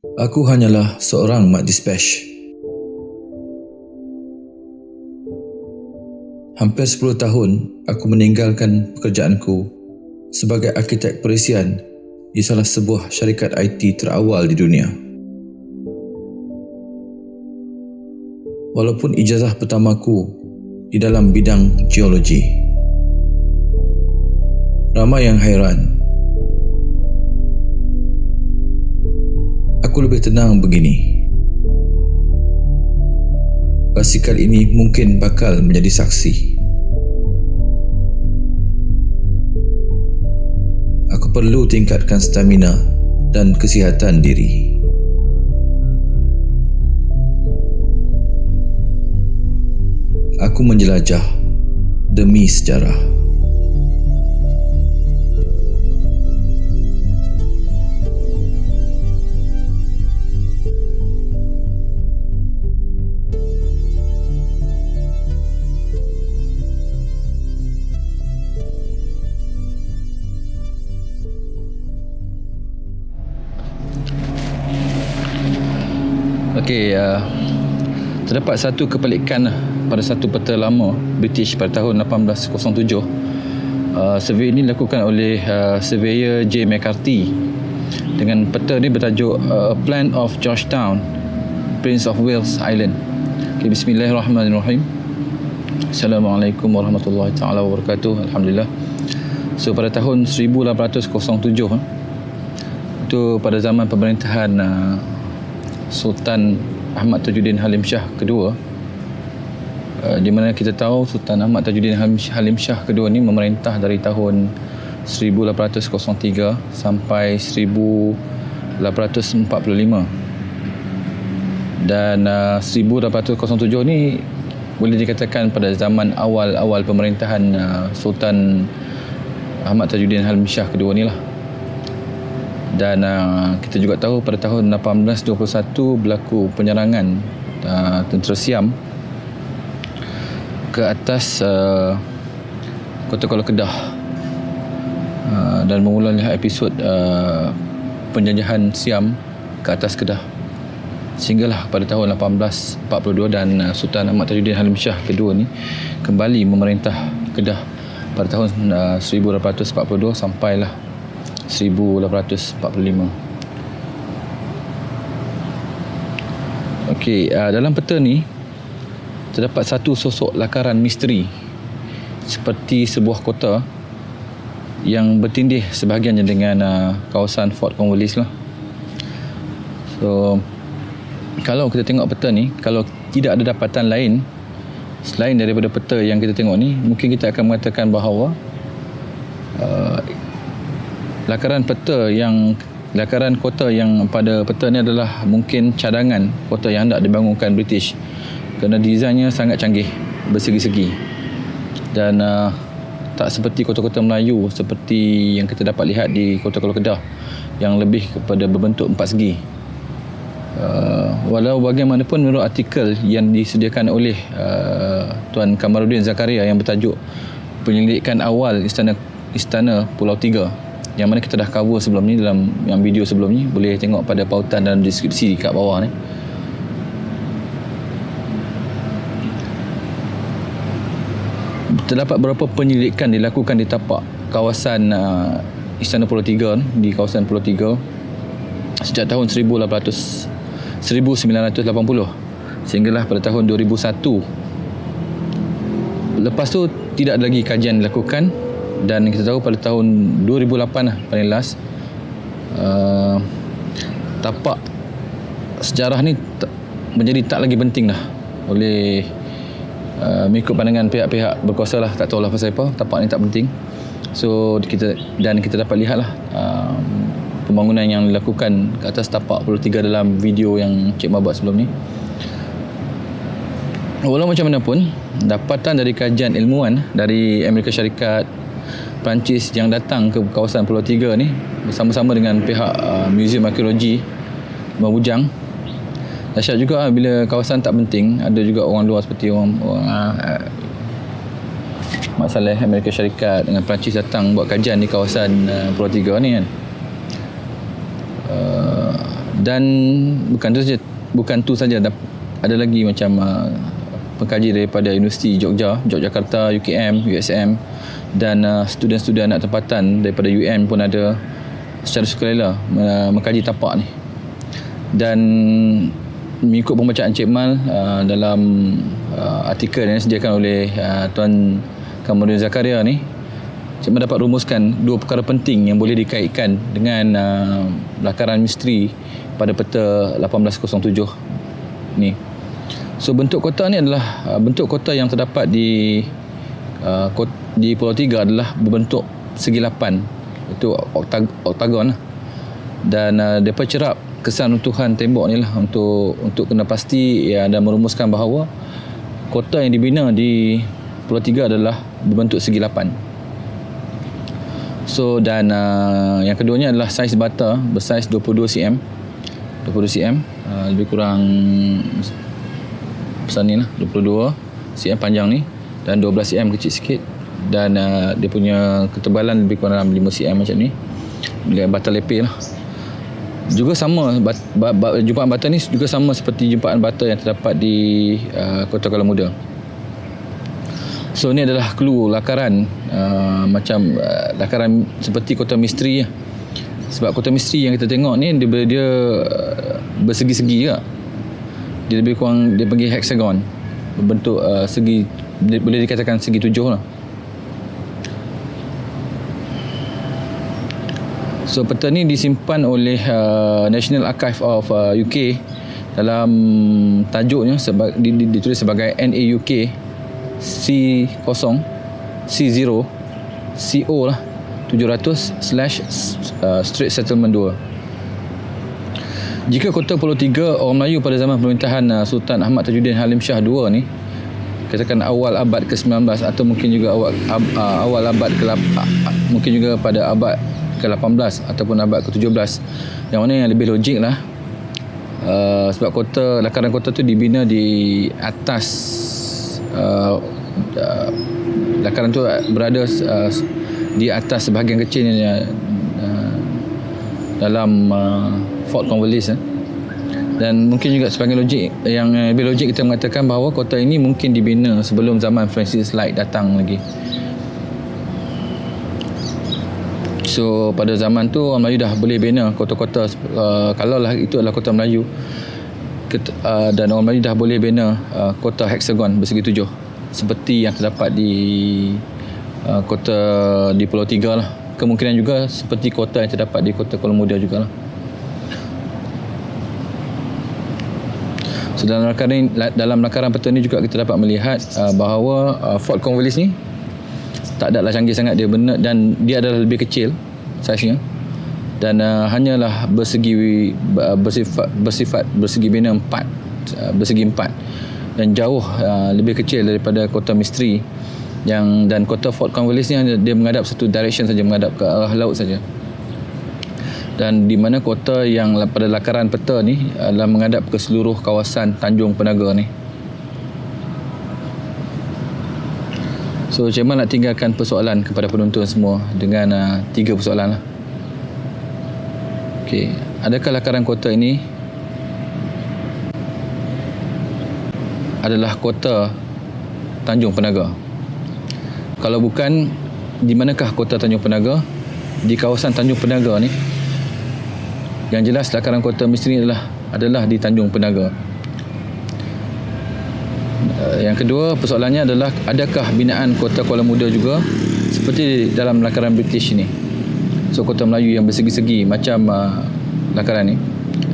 Aku hanyalah seorang mat dispatch. Hampir 10 tahun aku meninggalkan pekerjaanku sebagai arkitek perisian di salah sebuah syarikat IT terawal di dunia. Walaupun ijazah pertamaku di dalam bidang geologi. Ramai yang hairan. Aku lebih tenang begini. Basikal ini mungkin bakal menjadi saksi. Aku perlu tingkatkan stamina dan kesihatan diri. Aku menjelajah demi sejarah. Okey, terdapat satu kepelikan pada satu peta lama British pada tahun 1807. Survey ini dilakukan oleh surveyor J. McCarthy dengan peta ni bertajuk A Plan of Georgetown, Prince of Wales Island. Okay, bismillahirrahmanirrahim. Assalamualaikum warahmatullahi taala wabarakatuh. Alhamdulillah. So pada tahun 1807 itu pada zaman pemerintahan Sultan Ahmad Tajuddin Halim Shah kedua, di mana kita tahu Sultan Ahmad Tajuddin Halim Shah kedua ni memerintah dari tahun 1803 sampai 1845, dan 1807 ni boleh dikatakan pada zaman awal pemerintahan Sultan Ahmad Tajuddin Halim Shah kedua ni lah. Dan kita juga tahu pada tahun 1821 berlaku penyerangan tentera Siam ke atas Kota Kuala Kedah, dan memulailah episod penjajahan Siam ke atas Kedah, sehinggalah pada tahun 1842 dan Sultan Ahmad Tajuddin Halim Shah kedua ni kembali memerintah Kedah pada tahun 1842 sampailah 1845. Okey, dalam peta ni terdapat satu sosok lakaran misteri seperti sebuah kota yang bertindih sebahagiannya dengan kawasan Fort Cornwallis lah. So kalau kita tengok peta ni, kalau tidak ada dapatan lain selain daripada peta yang kita tengok ni, mungkin kita akan mengatakan bahawa lakaran kota yang pada peta ni adalah mungkin cadangan kota yang hendak dibangunkan British, kerana desainnya sangat canggih, bersegi-segi, dan tak seperti kota-kota Melayu seperti yang kita dapat lihat di Kota Kuala Kedah yang lebih kepada berbentuk empat segi. Walau bagaimanapun, menurut artikel yang disediakan oleh Tuan Kamaruddin Zakaria yang bertajuk Penyelidikan Awal Istana Pulau Tiga, yang mana kita dah cover sebelum ni dalam yang video sebelum ni, boleh tengok pada pautan dalam deskripsi kat bawah ni. Terdapat beberapa penyelidikan dilakukan di tapak kawasan Istana Pulau Tiga, di kawasan Pulau Tiga sejak tahun 1980 sehinggalah pada tahun 2001. Lepas tu tidak ada lagi kajian dilakukan, dan kita tahu pada tahun 2008 lah paling last, tapak sejarah ni menjadi tak lagi penting dah oleh mengikut pandangan pihak-pihak berkuasa lah. Tak tahulah pasal apa, tapak ni tak penting. So kita dapat lihat lah pembangunan yang dilakukan ke atas tapak Pulau Tiga dalam video yang Cik Ma buat sebelum ni. Walau macam mana pun, dapatan dari kajian ilmuwan dari Amerika Syarikat, Perancis yang datang ke kawasan Pulau Tiga ni bersama-sama dengan pihak Museum Arkeologi Bujang. Dahsyat juga bila kawasan tak penting, ada juga orang luar seperti orang Mak Saleh Amerika Syarikat dengan Perancis datang buat kajian di kawasan Pulau Tiga ni kan. Dan bukan tu saja, ada lagi macam pengkaji daripada Universiti Yogyakarta, UKM, USM, dan student-student anak tempatan daripada UM pun ada secara sukarela mengkaji tapak ni. Dan mengikut pembacaan Cik Mal dalam artikel yang disediakan oleh Tuan Kamarudin Zakaria ni, Cik Mal dapat rumuskan dua perkara penting yang boleh dikaitkan dengan lakaran misteri pada peta 1807 ni. So bentuk kota ni adalah bentuk kota yang terdapat di Pulau Tiga adalah berbentuk segi lapan, itu oktagon lah. Dan mereka cerap kesan runtuhan tembok ni lah untuk kena pasti dan merumuskan bahawa kota yang dibina di Pulau Tiga adalah berbentuk segi lapan. So dan yang keduanya adalah saiz bata bersaiz 22 cm, lebih kurang besar ni lah, 22 cm panjang ni, dan 12 cm kecil sikit, dan dia punya ketebalan lebih kurang 5 cm macam ni, dengan bata lepeh lah. Juga sama, jumpaan bata ni juga sama seperti jumpaan bata yang terdapat di Kota Kuala Muda. So ni adalah clue lakaran, macam lakaran seperti kota misteri lah. Sebab kota misteri yang kita tengok ni dia bersegi-segi juga. Dia lebih kurang, dia panggil hexagon, berbentuk segi, boleh dikatakan segi 7 lah. So peta ni disimpan oleh National Archive of UK dalam tajuknya ditulis sebagai NAUK C0 CO lah 700/Strait Settlement 2. Jika kota Pulau Tiga orang Melayu pada zaman pemerintahan Sultan Ahmad Tajuddin Halim Shah II ni, katakan awal abad ke-19 atau mungkin juga awal abad mungkin juga pada abad ke-18 ataupun abad ke-17, yang mana yang lebih logik lah, sebab lakaran kota tu dibina di atas, lakaran tu berada di atas sebahagian kecil dalam Fort Cornwallis, dan mungkin juga sebagai logik yang lebih logik kita mengatakan bahawa kota ini mungkin dibina sebelum zaman Francis Light datang lagi. So pada zaman tu orang Melayu dah boleh bina kota-kota, kalaulah itu adalah kota Melayu, dan orang Melayu dah boleh bina kota hexagon bersegi 7 seperti yang terdapat di kota di Pulau Tiga lah. Kemungkinan juga seperti kota yang terdapat di Kota Kuala Muda jugalah. So dalam lakaran peta ni juga kita dapat melihat bahawa Fort Cornwallis ni tak adalah canggih sangat, dia benar, dan dia adalah lebih kecil saiznya, dan hanyalah bersifat bersegi bina 4, bersegi 4, dan jauh lebih kecil daripada kota misteri dan kota Fort Cornwallis ni dia menghadap satu direction saja, menghadap ke arah laut saja. Dan di mana kota yang pada lakaran peta ni adalah menghadap ke seluruh kawasan Tanjung Penaga ni. So Cik Man nak tinggalkan persoalan kepada penonton semua dengan 3 persoalan lah. Okey, adakah lakaran kota ini adalah kota Tanjung Penaga? Kalau bukan, di manakah kota Tanjung Penaga? Di kawasan Tanjung Penaga ni. Yang jelas lakaran kota misteri adalah di Tanjung Penaga. Yang kedua persoalannya adalah, adakah binaan kota Kuala Muda juga seperti dalam lakaran British ni? So kota Melayu yang bersegi-segi macam lakaran ni,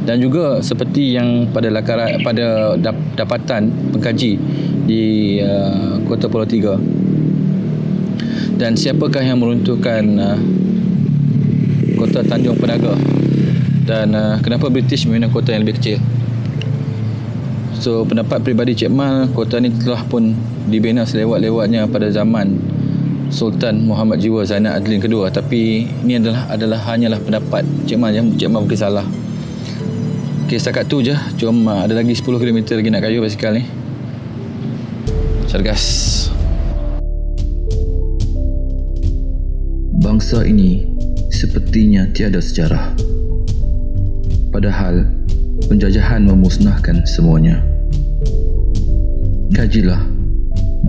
dan juga seperti yang pada dapatan pengkaji di kota Pulau Tiga. Dan siapakah yang meruntuhkan kota Tanjung Penaga, dan kenapa British membina kota yang lebih kecil? So pendapat peribadi Cik Mal, kota ni telah pun dibina selewat-lewatnya pada zaman Sultan Muhammad Jiwa Zainal Adlin kedua, tapi ini adalah hanyalah pendapat Cik Mal, Cik Mal mungkin salah. Okey, setakat tu je. Jom, ada lagi 10 km lagi nak kayu basikal ni. Cergas. Bangsa ini sepertinya tiada sejarah. Padahal penjajahan memusnahkan semuanya. Kajilah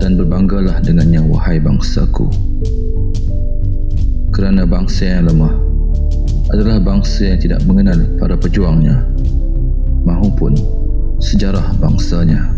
dan berbanggalah dengannya, wahai bangsaku. Kerana bangsa yang lemah adalah bangsa yang tidak mengenal para pejuangnya mahupun sejarah bangsanya.